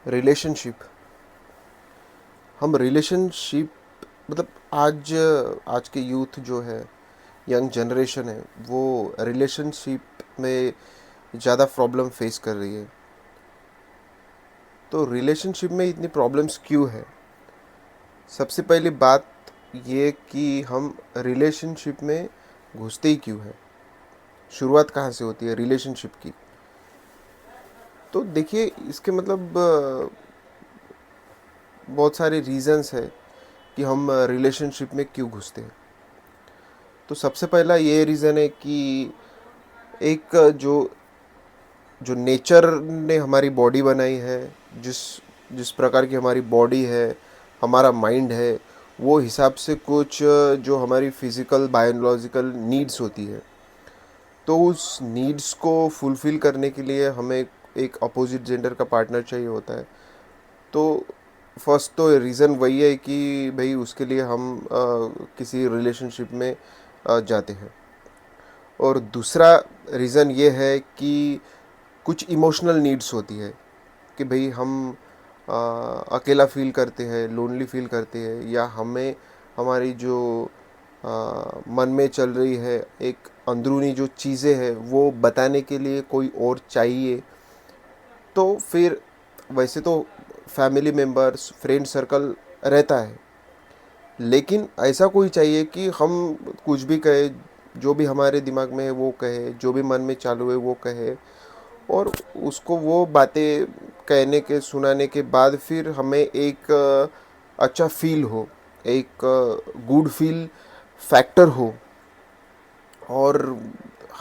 Relationship हम relationship मतलब आज के यूथ जो है, यंग जनरेशन है, वो रिलेशनशिप में ज़्यादा प्रॉब्लम फेस कर रही है। तो रिलेशनशिप में इतनी प्रॉब्लम्स क्यों है? सबसे पहली बात ये कि हम रिलेशनशिप में घुसते ही क्यों है। शुरुआत कहाँ से होती है रिलेशनशिप की? तो देखिए, इसके मतलब बहुत सारे रीजंस है कि हम रिलेशनशिप में क्यों घुसते हैं। तो सबसे पहला ये रीज़न है कि एक जो जो नेचर ने हमारी बॉडी बनाई है, जिस जिस प्रकार की हमारी बॉडी है, हमारा माइंड है, वो हिसाब से कुछ जो हमारी फिज़िकल बायोलॉजिकल नीड्स होती है, तो उस नीड्स को फुलफ़िल करने के लिए हमें एक अपोजिट जेंडर का पार्टनर चाहिए होता है। तो फर्स्ट तो रीज़न वही है कि भाई उसके लिए हम किसी रिलेशनशिप में जाते हैं। और दूसरा रीज़न ये है कि कुछ इमोशनल नीड्स होती है कि भाई हम अकेला फील करते हैं, लोनली फील करते हैं, या हमें हमारी जो मन में चल रही है एक अंदरूनी जो चीज़ें हैं वो बताने के लिए कोई और चाहिए। तो फिर वैसे तो फैमिली मेम्बर्स, फ्रेंड सर्कल रहता है, लेकिन ऐसा कोई चाहिए कि हम कुछ भी कहे, जो भी हमारे दिमाग में है वो कहे, जो भी मन में चालू है वो कहे, और उसको वो बातें कहने के सुनाने के बाद फिर हमें एक अच्छा फील हो, एक गुड फील फैक्टर हो, और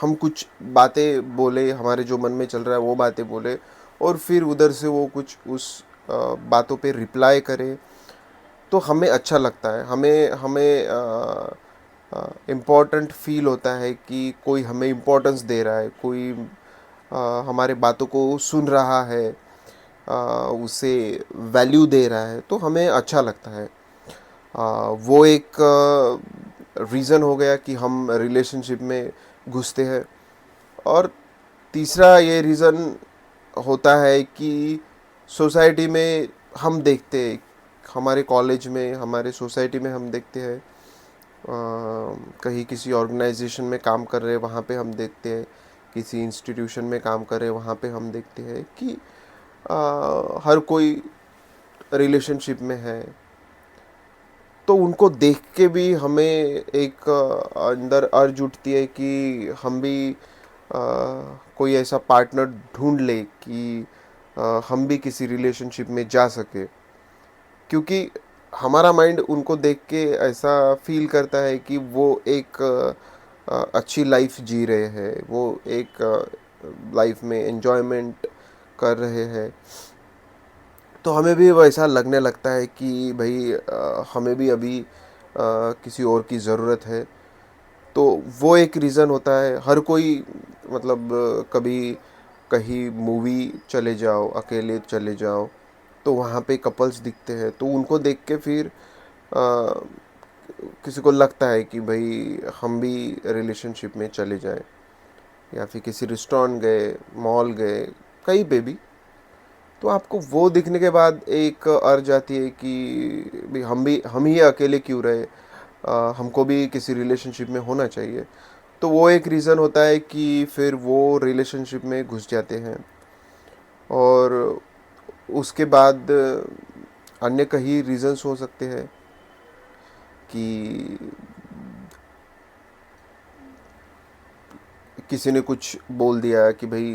हम कुछ बातें बोले, हमारे जो मन में चल रहा है वो बातें बोले, और फिर उधर से वो कुछ उस बातों पे रिप्लाई करे, तो हमें अच्छा लगता है। हमें हमें इम्पोर्टेंट फील होता है कि कोई हमें इम्पोर्टेंस दे रहा है, कोई हमारे बातों को सुन रहा है, उसे वैल्यू दे रहा है, तो हमें अच्छा लगता है। वो एक रीज़न हो गया कि हम रिलेशनशिप में घुसते हैं। और तीसरा ये रीज़न होता है कि सोसाइटी में हम देखते हैं, हमारे कॉलेज में, हमारे सोसाइटी में हम देखते हैं, कहीं किसी ऑर्गेनाइजेशन में काम कर रहे हैं वहाँ पे हम देखते हैं, किसी इंस्टीट्यूशन में काम कर रहे हैं वहाँ पे हम देखते हैं कि हर कोई रिलेशनशिप में है। तो उनको देख के भी हमें एक अंदर अर्ज उठती है कि हम भी कोई ऐसा पार्टनर ढूंढ ले कि हम भी किसी रिलेशनशिप में जा सके, क्योंकि हमारा माइंड उनको देख के ऐसा फील करता है कि वो एक अच्छी लाइफ जी रहे हैं, वो एक लाइफ में एंजॉयमेंट कर रहे हैं। तो हमें भी वैसा लगने लगता है कि भाई हमें भी अभी किसी और की ज़रूरत है। तो वो एक रीज़न होता है। हर कोई मतलब कभी कहीं मूवी चले जाओ, अकेले चले जाओ, तो वहाँ पे कपल्स दिखते हैं, तो उनको देख के फिर किसी को लगता है कि भाई हम भी रिलेशनशिप में चले जाएं, या फिर किसी रेस्टोरेंट गए, मॉल गए, कहीं पे भी। तो आपको वो दिखने के बाद एक अर्ज आती है कि भाई हम ही अकेले क्यों रहे, हमको भी किसी रिलेशनशिप में होना चाहिए। तो वो एक रीज़न होता है कि फिर वो रिलेशनशिप में घुस जाते हैं। और उसके बाद अन्य कई रीज़न्स हो सकते हैं कि किसी ने कुछ बोल दिया कि भाई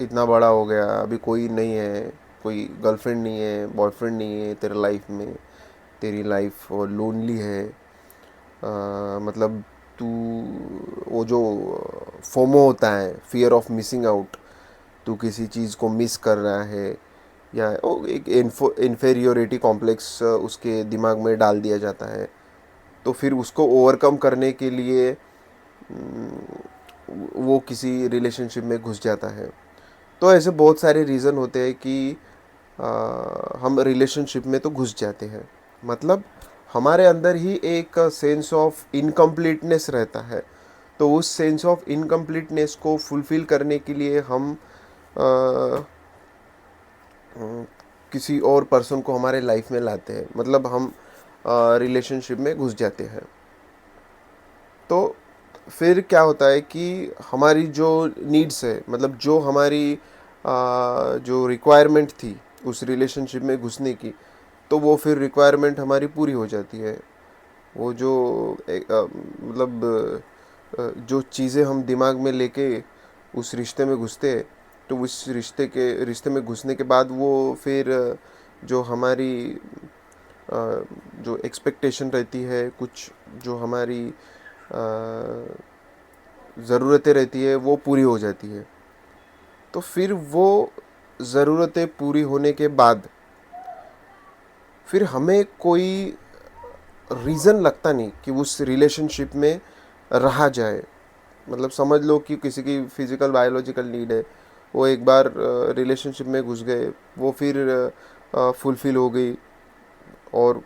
इतना बड़ा हो गया, अभी कोई नहीं है, कोई गर्लफ्रेंड नहीं है, बॉयफ्रेंड नहीं है तेरे लाइफ में, तेरी लाइफ और लोनली है। मतलब तू, वो जो फोमो होता है, फियर ऑफ मिसिंग आउट, तू किसी चीज़ को मिस कर रहा है, या वो एक इन्फेरियोरिटी कॉम्प्लेक्स उसके दिमाग में डाल दिया जाता है। तो फिर उसको ओवरकम करने के लिए वो किसी रिलेशनशिप में घुस जाता है। तो ऐसे बहुत सारे रीज़न होते हैं कि हम रिलेशनशिप में तो घुस जाते हैं। मतलब हमारे अंदर ही एक सेंस ऑफ इनकम्प्लीटनेस रहता है। तो उस सेंस ऑफ इनकम्प्लीटनेस को फुलफ़िल करने के लिए हम अ, किसी और पर्सन को हमारे लाइफ में लाते हैं, मतलब हम रिलेशनशिप में घुस जाते हैं। तो फिर क्या होता है कि हमारी जो नीड्स है, मतलब जो हमारी जो रिक्वायरमेंट थी उस रिलेशनशिप में घुसने की, तो वो फिर रिक्वायरमेंट हमारी पूरी हो जाती है। वो जो मतलब जो चीज़ें हम दिमाग में लेके उस रिश्ते में घुसते हैं, तो उस रिश्ते में घुसने के बाद वो फिर जो हमारी जो एक्सपेक्टेशन रहती है, कुछ जो हमारी ज़रूरतें रहती है, वो पूरी हो जाती है। तो फिर वो ज़रूरतें पूरी होने के बाद फिर हमें कोई रीज़न लगता नहीं कि उस रिलेशनशिप में रहा जाए। मतलब समझ लो कि किसी की फिज़िकल बायोलॉजिकल नीड है, वो एक बार रिलेशनशिप में घुस गए, वो फिर फुलफ़िल हो गई, और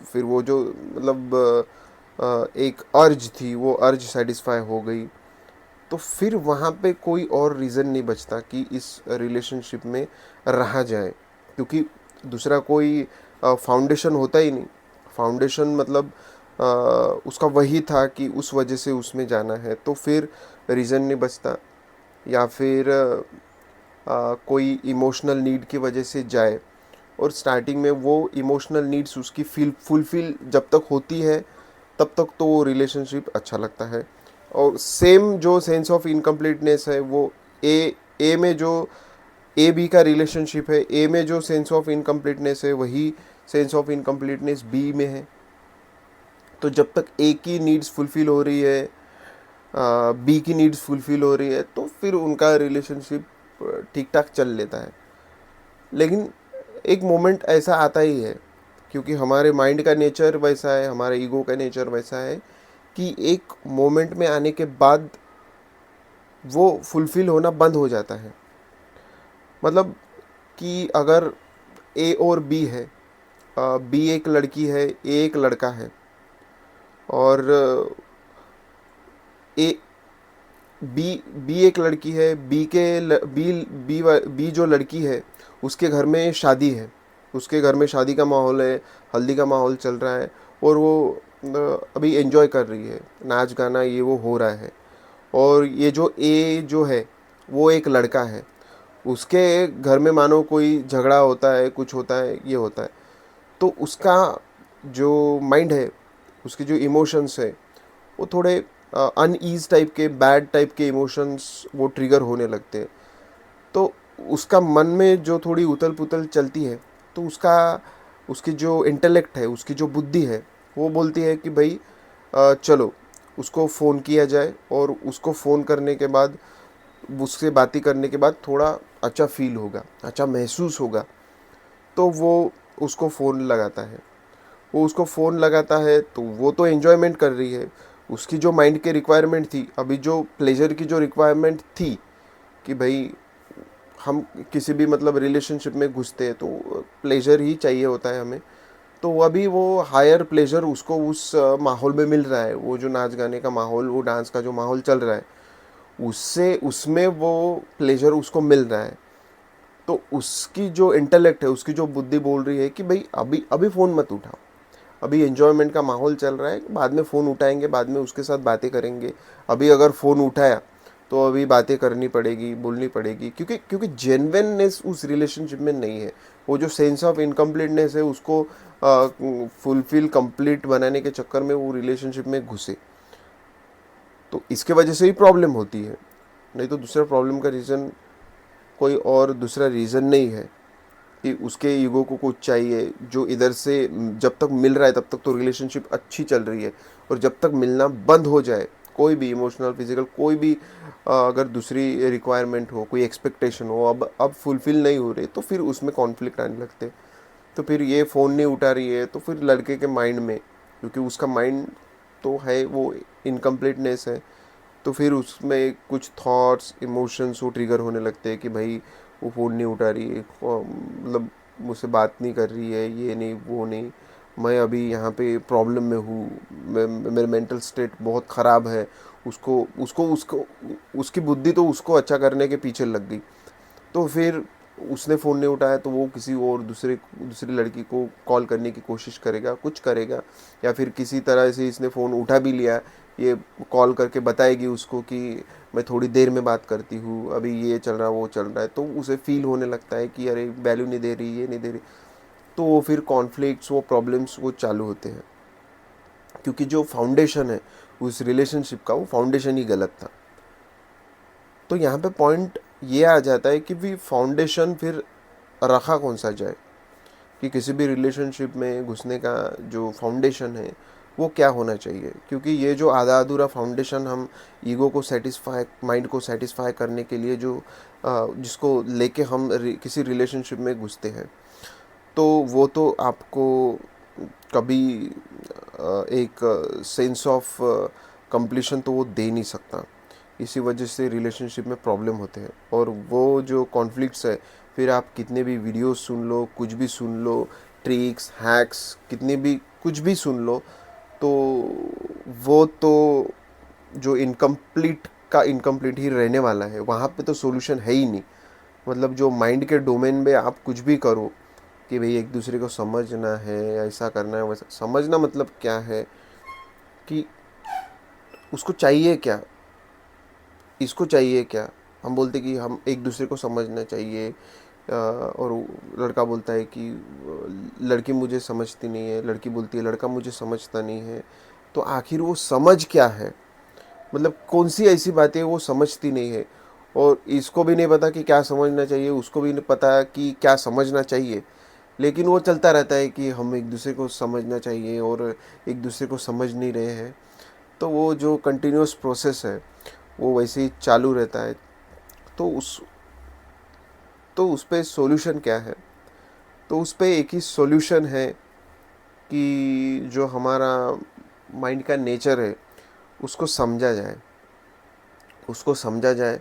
फिर वो जो मतलब एक अर्ज थी, वो अर्ज सेटिस्फाई हो गई, तो फिर वहाँ पे कोई और रीज़न नहीं बचता कि इस रिलेशनशिप में रहा जाए, क्योंकि दूसरा कोई फाउंडेशन होता ही नहीं। फाउंडेशन मतलब उसका वही था कि उस वजह से उसमें जाना है, तो फिर रीज़न नहीं बचता। या फिर कोई इमोशनल नीड की वजह से जाए, और स्टार्टिंग में वो इमोशनल नीड्स उसकी फुलफिल जब तक होती है, तब तक तो वो रिलेशनशिप अच्छा लगता है। और सेम जो सेंस ऑफ इनकम्प्लीटनेस है, वो ए में जो ए बी का रिलेशनशिप है, ए में जो सेंस ऑफ इनकम्प्लीटनेस है, वही सेंस ऑफ इनकम्प्लीटनेस बी में है। तो जब तक ए की नीड्स फुलफिल हो रही है, बी की नीड्स फुलफिल हो रही है, तो फिर उनका रिलेशनशिप ठीक ठाक चल लेता है। लेकिन एक मोमेंट ऐसा आता ही है, क्योंकि हमारे माइंड का नेचर वैसा है, हमारे ईगो का नेचर वैसा है कि एक मोमेंट में आने के बाद वो फुलफिल होना बंद हो जाता है। मतलब कि अगर ए और बी है, बी एक लड़की है, ए एक लड़का है, और ए बी एक लड़की है, बी के ल, बी बी बी जो लड़की है, उसके घर में शादी है, उसके घर में शादी का माहौल है, हल्दी का माहौल चल रहा है, और वो अभी एंजॉय कर रही है, नाच गाना ये वो हो रहा है। और ये जो ए जो है, वो एक लड़का है, उसके घर में मानो कोई झगड़ा होता है, कुछ होता है, ये होता है, तो उसका जो माइंड है, उसके जो इमोशंस है, वो थोड़े अनईज टाइप के, बैड टाइप के इमोशंस वो ट्रिगर होने लगते हैं। तो उसका मन में जो थोड़ी उथल पुथल चलती है, तो उसका उसकी जो इंटेलेक्ट है, उसकी जो बुद्धि है, वो बोलती है कि भाई चलो उसको फ़ोन किया जाए, और उसको फ़ोन करने के बाद, उससे बातें करने के बाद थोड़ा अच्छा फील होगा, अच्छा महसूस होगा। तो वो उसको फ़ोन लगाता है। वो उसको फ़ोन लगाता है, तो वो तो एन्जॉयमेंट कर रही है। उसकी जो माइंड की रिक्वायरमेंट थी, अभी जो प्लेजर की जो रिक्वायरमेंट थी कि भाई हम किसी भी मतलब रिलेशनशिप में घुसते हैं तो प्लेजर ही चाहिए होता है हमें, तो अभी वो हायर प्लेजर उसको उस माहौल में मिल रहा है। वो जो नाच गाने का माहौल, वो डांस का जो माहौल चल रहा है, उससे उसमें वो प्लेजर उसको मिल रहा है। तो उसकी जो इंटेलेक्ट है, उसकी जो बुद्धि बोल रही है कि भाई अभी अभी फ़ोन मत उठाओ, अभी एन्जॉयमेंट का माहौल चल रहा है, बाद में फ़ोन उठाएंगे, बाद में उसके साथ बातें करेंगे। अभी अगर फ़ोन उठाया तो अभी बातें करनी पड़ेगी, बोलनी पड़ेगी, क्योंकि क्योंकि जेन्युइननेस उस रिलेशनशिप में नहीं है। वो जो सेंस ऑफ इनकम्प्लीटनेस है, उसको फुलफिल कंप्लीट बनाने के चक्कर में वो रिलेशनशिप में घुसे, तो इसके वजह से ही प्रॉब्लम होती है। नहीं तो दूसरा प्रॉब्लम का रीज़न कोई और दूसरा रीज़न नहीं है कि उसके ईगो को कुछ चाहिए, जो इधर से जब तक मिल रहा है तब तक तो रिलेशनशिप अच्छी चल रही है, और जब तक मिलना बंद हो जाए, कोई भी इमोशनल फिजिकल कोई भी अगर दूसरी रिक्वायरमेंट हो, कोई एक्सपेक्टेशन हो, अब फुलफिल नहीं हो रही, तो फिर उसमें कॉन्फ्लिक्ट आने लगते हैं। तो फिर ये फ़ोन नहीं उठा रही है, तो फिर लड़के के माइंड में, क्योंकि उसका माइंड तो है वो इनकम्प्लीटनेस है, तो फिर उसमें कुछ थॉट्स इमोशंस वो ट्रिगर होने लगते हैं कि भाई वो फ़ोन नहीं उठा रही है, मतलब मुझसे बात नहीं कर रही है, ये नहीं वो नहीं, मैं अभी यहाँ पे प्रॉब्लम में हूँ, मेरे मेंटल स्टेट बहुत ख़राब है। उसको उसको उसको उसकी बुद्धि तो उसको अच्छा करने के पीछे लग गई। तो फिर उसने फ़ोन नहीं उठाया तो वो किसी और दूसरी लड़की को कॉल करने की कोशिश करेगा, कुछ करेगा, या फिर किसी तरह से इसने फ़ोन उठा भी लिया, ये कॉल करके बताएगी उसको कि मैं थोड़ी देर में बात करती हूँ, अभी ये चल रहा है वो चल रहा है, तो उसे फील होने लगता है कि अरे वैल्यू नहीं दे रही, ये नहीं दे रही, तो वो फिर कॉन्फ्लिक्ट्स, वो प्रॉब्लम्स वो चालू होते हैं, क्योंकि जो फाउंडेशन है उस रिलेशनशिप का, वो फाउंडेशन ही गलत था। तो यहाँ पे पॉइंट ये आ जाता है कि भी फाउंडेशन फिर रखा कौन सा जाए, कि किसी भी रिलेशनशिप में घुसने का जो फाउंडेशन है वो क्या होना चाहिए, क्योंकि ये जो आधा अधूरा फाउंडेशन हम ईगो को सेटिस्फाई, माइंड को सेटिस्फाई करने के लिए जो जिसको लेके हम किसी रिलेशनशिप में घुसते हैं, तो वो तो आपको कभी एक सेंस ऑफ कंप्लीशन तो वो दे नहीं सकता। इसी वजह से रिलेशनशिप में प्रॉब्लम होते हैं, और वो जो कॉन्फ्लिक्ट्स है, फिर आप कितने भी वीडियोस सुन लो, कुछ भी सुन लो, ट्रिक्स हैक्स कितने भी कुछ भी सुन लो, तो वो तो जो इनकम्प्लीट का इनकम्प्लीट ही रहने वाला है, वहाँ पे तो सॉल्यूशन है ही नहीं। मतलब जो माइंड के डोमेन में आप कुछ भी करो कि भाई एक दूसरे को समझना है, ऐसा करना है, वैसा समझना, मतलब क्या है कि उसको चाहिए क्या, इसको चाहिए क्या। हम बोलते कि हम एक दूसरे को समझना चाहिए, और लड़का बोलता है कि लड़की मुझे समझती नहीं है, लड़की बोलती है लड़का मुझे समझता नहीं है। तो आखिर वो समझ क्या है, मतलब कौन सी ऐसी बातें वो समझती नहीं है, और इसको भी नहीं पता कि क्या समझना चाहिए, उसको भी नहीं पता कि क्या समझना चाहिए, लेकिन वो चलता रहता है कि हम एक दूसरे को समझना चाहिए और एक दूसरे को समझ नहीं रहे हैं। तो वो जो कंटिन्यूस प्रोसेस है वो वैसे ही चालू रहता है। तो उस पे सॉल्यूशन क्या है, तो उस पे एक ही सॉल्यूशन है कि जो हमारा माइंड का नेचर है उसको समझा जाए, उसको समझा जाए।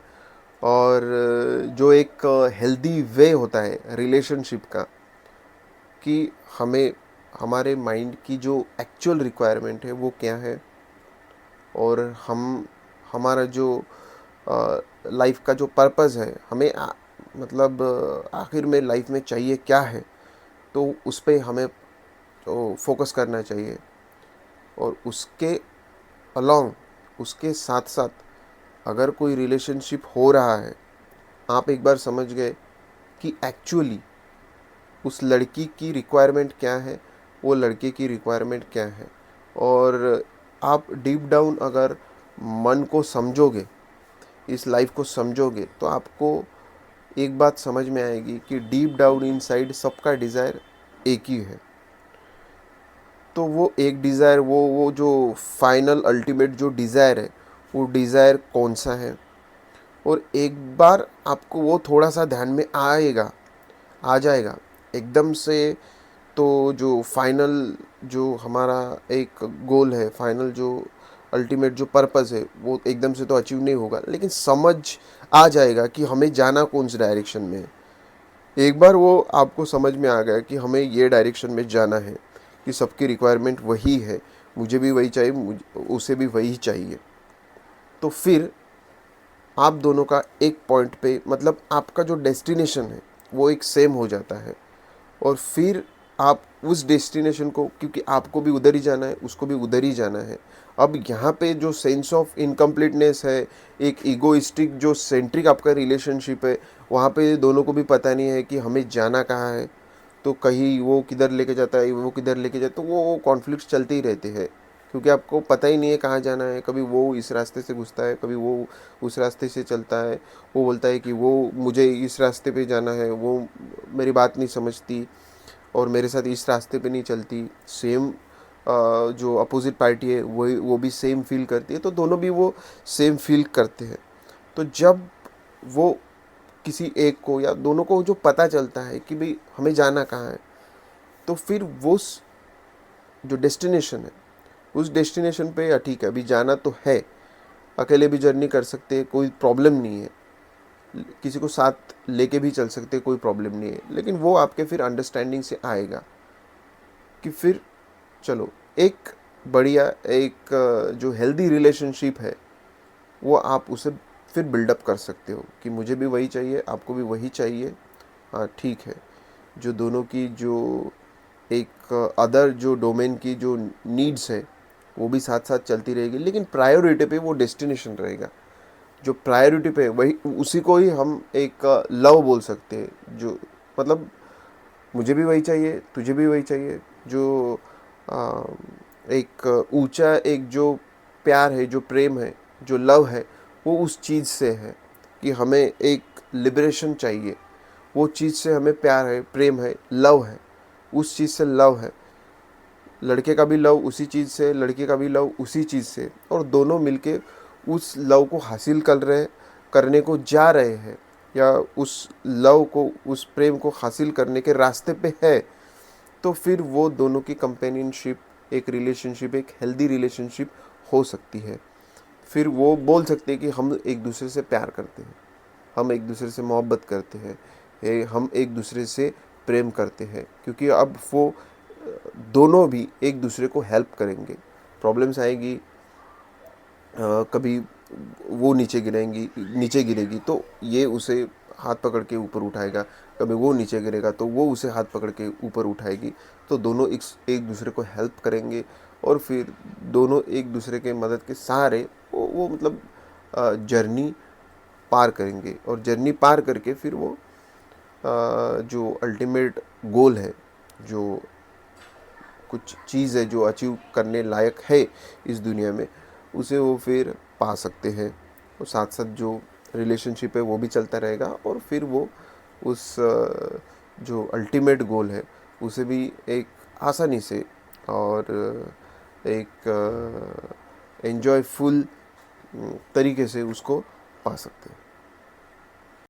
और जो एक हेल्दी वे होता है रिलेशनशिप का, कि हमें हमारे माइंड की जो एक्चुअल रिक्वायरमेंट है वो क्या है, और हमारा जो लाइफ का जो पर्पज़ है, हमें मतलब आखिर में लाइफ में चाहिए क्या है, तो उस पे हमें तो फोकस करना चाहिए। और उसके अलोंग, उसके साथ साथ, अगर कोई रिलेशनशिप हो रहा है, आप एक बार समझ गए कि एक्चुअली उस लड़की की रिक्वायरमेंट क्या है, वो लड़के की रिक्वायरमेंट क्या है, और आप डीप डाउन अगर मन को समझोगे, इस लाइफ को समझोगे, तो आपको एक बात समझ में आएगी कि डीप डाउन इनसाइड सबका डिज़ायर एक ही है। तो वो एक डिज़ायर, वो जो फाइनल अल्टीमेट जो डिज़ायर है, वो डिज़ायर कौन सा है, और एक बार आपको वो थोड़ा सा ध्यान में आएगा, आ जाएगा एकदम से, तो जो फाइनल जो हमारा एक गोल है, फाइनल जो अल्टीमेट जो पर्पस है, वो एकदम से तो अचीव नहीं होगा, लेकिन समझ आ जाएगा कि हमें जाना कौन से डायरेक्शन में है। एक बार वो आपको समझ में आ गया कि हमें ये डायरेक्शन में जाना है, कि सबकी रिक्वायरमेंट वही है, मुझे भी वही चाहिए, उसे भी वही चाहिए, तो फिर आप दोनों का एक पॉइंट पे, मतलब आपका जो डेस्टिनेशन है वो एक सेम हो जाता है। और फिर आप उस डेस्टिनेशन को, क्योंकि आपको भी उधर ही जाना है, उसको भी उधर ही जाना है। अब यहाँ पे जो सेंस ऑफ इनकम्प्लीटनेस है, एक ईगोइस्टिक जो सेंट्रिक आपका रिलेशनशिप है, वहाँ पे दोनों को भी पता नहीं है कि हमें जाना कहाँ है। तो कहीं वो किधर लेके जाता है, वो किधर लेके जाता है, तो वो कॉन्फ्लिक्ट्स चलते ही रहते हैं, क्योंकि आपको पता ही नहीं है कहाँ जाना है। कभी वो इस रास्ते से घुसता है, कभी वो उस रास्ते से चलता है। वो बोलता है कि वो मुझे इस रास्ते पे जाना है, वो मेरी बात नहीं समझती और मेरे साथ इस रास्ते पे नहीं चलती। सेम जो अपोजिट पार्टी है वो भी सेम फील करती है, तो दोनों भी वो सेम फील करते हैं। तो जब वो किसी एक को या दोनों को जो पता चलता है कि भाई हमें जाना कहाँ है, तो फिर वो जो डेस्टिनेशन है, उस डेस्टिनेशन पे, या ठीक है अभी जाना तो है, अकेले भी जर्नी कर सकते हैं, कोई प्रॉब्लम नहीं है, किसी को साथ लेके भी चल सकते हैं, कोई प्रॉब्लम नहीं है, लेकिन वो आपके फिर अंडरस्टैंडिंग से आएगा कि फिर चलो एक बढ़िया एक जो हेल्दी रिलेशनशिप है, वो आप उसे फिर बिल्डअप कर सकते हो कि मुझे भी वही चाहिए, आपको भी वही चाहिए, हाँ ठीक है, जो दोनों की जो एक अदर जो डोमेन की जो नीड्स है वो भी साथ साथ चलती रहेगी, लेकिन प्रायोरिटी पे वो डेस्टिनेशन रहेगा। जो प्रायोरिटी पे वही, उसी को ही हम एक लव बोल सकते हैं। जो मतलब मुझे भी वही चाहिए, तुझे भी वही चाहिए। जो आ, एक ऊंचा एक जो प्यार है, जो प्रेम है, जो लव है, वो उस चीज़ से है कि हमें एक लिबरेशन चाहिए। वो चीज़ से हमें प्यार है, प्रेम है, लव है, उस चीज़ से लव है। लड़के का भी लव उसी चीज़ से, लड़के का भी लव उसी चीज़ से, और दोनों मिलके उस लव को हासिल करने को जा रहे हैं, या उस लव को, उस प्रेम को हासिल करने के रास्ते पे है। तो फिर वो दोनों की कंपेनियनशिप, एक रिलेशनशिप, एक हेल्दी रिलेशनशिप हो सकती है। फिर वो बोल सकते हैं कि हम एक दूसरे से प्यार करते हैं, हम एक दूसरे से मोहब्बत करते हैं, हम एक दूसरे से प्रेम करते हैं, क्योंकि अब वो दोनों भी एक दूसरे को हेल्प करेंगे। प्रॉब्लम्स आएगी, कभी वो नीचे गिरेगी तो ये उसे हाथ पकड़ के ऊपर उठाएगा, कभी वो नीचे गिरेगा तो वो उसे हाथ पकड़ के ऊपर उठाएगी। तो दोनों एक दूसरे को हेल्प करेंगे, और फिर दोनों एक दूसरे के मदद के सहारे वो मतलब जर्नी पार करेंगे, और जर्नी पार करके फिर वो जो अल्टीमेट गोल है, जो कुछ चीज़ है जो अचीव करने लायक है इस दुनिया में, उसे वो फिर पा सकते हैं। और साथ साथ जो रिलेशनशिप है वो भी चलता रहेगा, और फिर वो उस जो अल्टीमेट गोल है उसे भी एक आसानी से और एक एन्जॉयफुल तरीके से उसको पा सकते हैं।